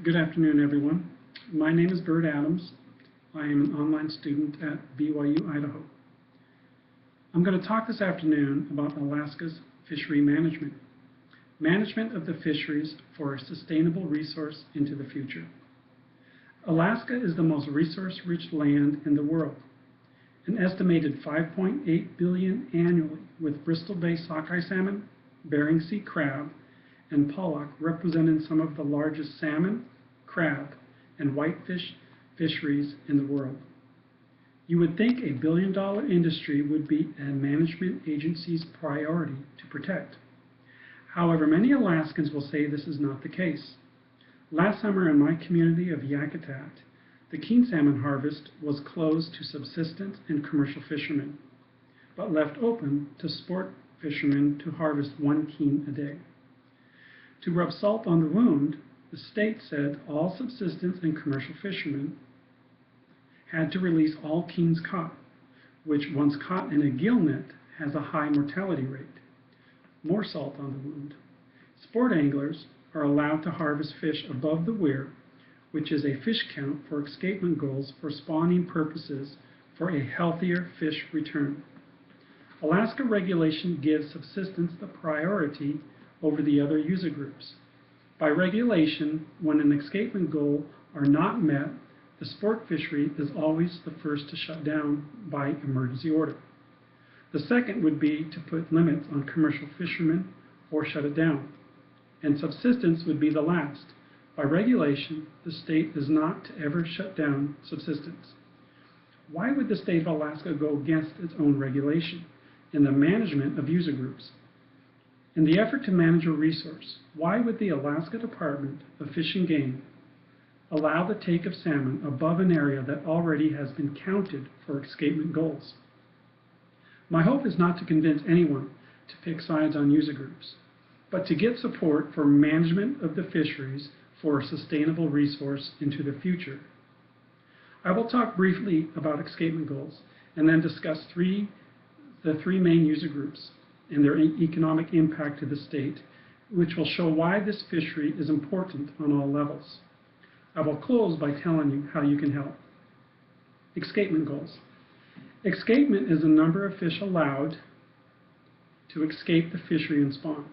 Good afternoon, everyone. My name is Bert Adams. I am an online student at BYU, Idaho. I'm going to talk this afternoon about Alaska's fishery management. Management of the fisheries for a sustainable resource into the future. Alaska is the most resource-rich land in the world. An estimated 5.8 billion annually, with Bristol Bay sockeye salmon, Bering Sea crab, and pollock representing some of the largest salmon, crab, and whitefish fisheries in the world. You would think a billion-dollar industry would be a management agency's priority to protect. However, many Alaskans will say this is not the case. Last summer in my community of Yakutat, the king salmon harvest was closed to subsistence and commercial fishermen, but left open to sport fishermen to harvest 1 king a day. To rub salt on the wound, the state said all subsistence and commercial fishermen had to release all kings caught, which once caught in a gill net has a high mortality rate. More salt on the wound. Sport anglers are allowed to harvest fish above the weir, which is a fish count for escapement goals for spawning purposes for a healthier fish return. Alaska regulation gives subsistence the priority over the other user groups. By regulation, when an escapement goal are not met, the sport fishery is always the first to shut down by emergency order. The second would be to put limits on commercial fishermen or shut it down. And subsistence would be the last. By regulation, the state is not to ever shut down subsistence. Why would the state of Alaska go against its own regulation in the management of user groups? In the effort to manage a resource, why would the Alaska Department of Fish and Game allow the take of salmon above an area that already has been counted for escapement goals? My hope is not to convince anyone to pick sides on user groups, but to get support for management of the fisheries for a sustainable resource into the future. I will talk briefly about escapement goals and then discuss the three main user groups and their economic impact to the state, which will show why this fishery is important on all levels. I will close by telling you how you can help. Escapement goals. Escapement is the number of fish allowed to escape the fishery and spawn.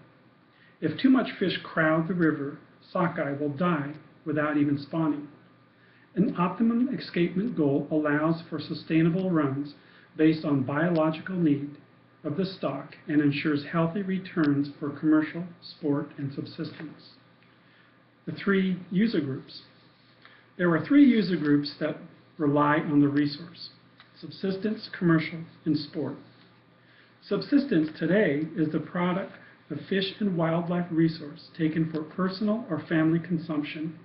If too much fish crowd the river, sockeye will die without even spawning. An optimum escapement goal allows for sustainable runs based on biological need of the stock and ensures healthy returns for commercial, sport, and subsistence. The 3 user groups. There are 3 user groups that rely on the resource: subsistence, commercial, and sport. Subsistence today is the product of fish and wildlife resource taken for personal or family consumption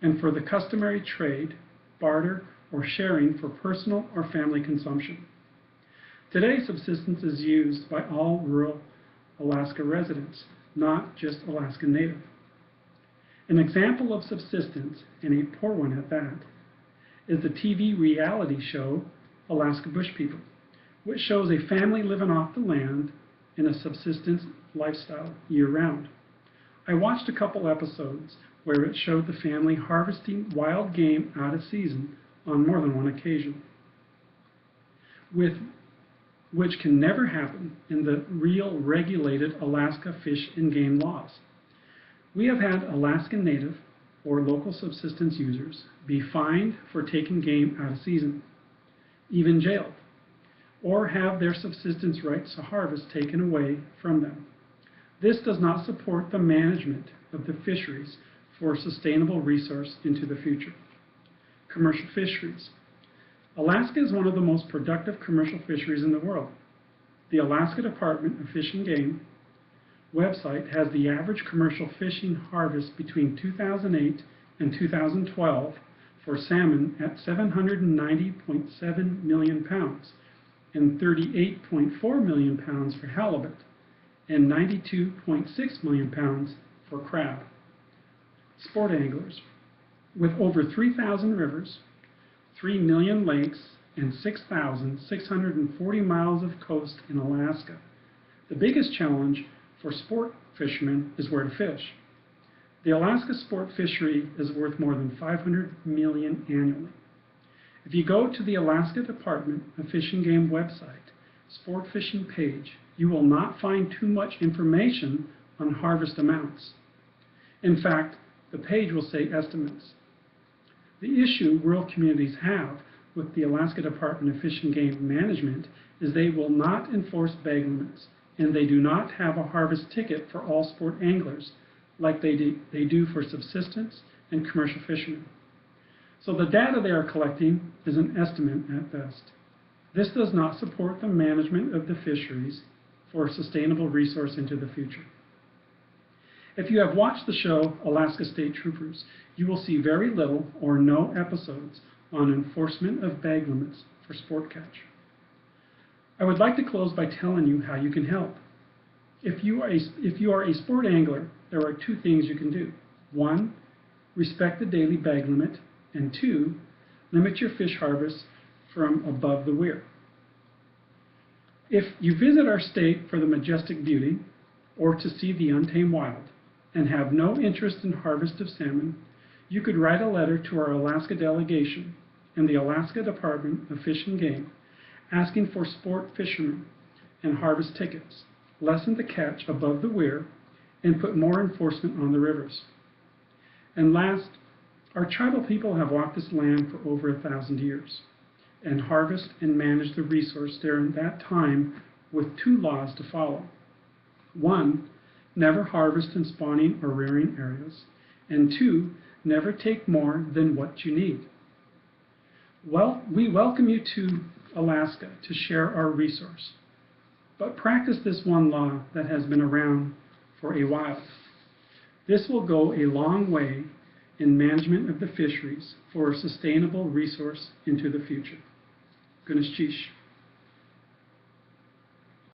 and for the customary trade, barter, or sharing for personal or family consumption. Today, subsistence is used by all rural Alaska residents, not just Alaskan Native. An example of subsistence, and a poor one at that, is the TV reality show Alaska Bush People, which shows a family living off the land in a subsistence lifestyle year-round. I watched a couple episodes where it showed the family harvesting wild game out of season on more than one occasion, which can never happen in the real regulated Alaska fish and game laws. We have had Alaskan Native or local subsistence users be fined for taking game out of season, even jailed, or have their subsistence rights to harvest taken away from them. This does not support the management of the fisheries for a sustainable resource into the future. Commercial fisheries. Alaska is one of the most productive commercial fisheries in the world. The Alaska Department of Fish and Game website has the average commercial fishing harvest between 2008 and 2012 for salmon at 790.7 million pounds and 38.4 million pounds for halibut and 92.6 million pounds for crab. Sport anglers. With over 3,000 rivers, 3 million lakes, and 6,640 miles of coast in Alaska, the biggest challenge for sport fishermen is where to fish. The Alaska sport fishery is worth more than $500 million annually. If you go to the Alaska Department of Fish and Game website, sport fishing page, you will not find too much information on harvest amounts. In fact, the page will say estimates. The issue rural communities have with the Alaska Department of Fish and Game Management is they will not enforce bag limits, and they do not have a harvest ticket for all sport anglers like they do for subsistence and commercial fishermen. So the data they are collecting is an estimate at best. This does not support the management of the fisheries for a sustainable resource into the future. If you have watched the show Alaska State Troopers, you will see very little or no episodes on enforcement of bag limits for sport catch. I would like to close by telling you how you can help. If you are a sport angler, there are two things you can do. One, respect the daily bag limit, and two, limit your fish harvest from above the weir. If you visit our state for the majestic beauty or to see the untamed wild and have no interest in harvest of salmon, you could write a letter to our Alaska delegation in the Alaska Department of Fish and Game asking for sport fishermen and harvest tickets, lessen the catch above the weir, and put more enforcement on the rivers. And last, our tribal people have walked this land for over 1,000 years and harvest and manage the resource during that time with two laws to follow. One, never harvest in spawning or rearing areas, and two, never take more than what you need. Well, we welcome you to Alaska to share our resource, but practice this one law that has been around for a while. This will go a long way in management of the fisheries for a sustainable resource into the future. Gunischish.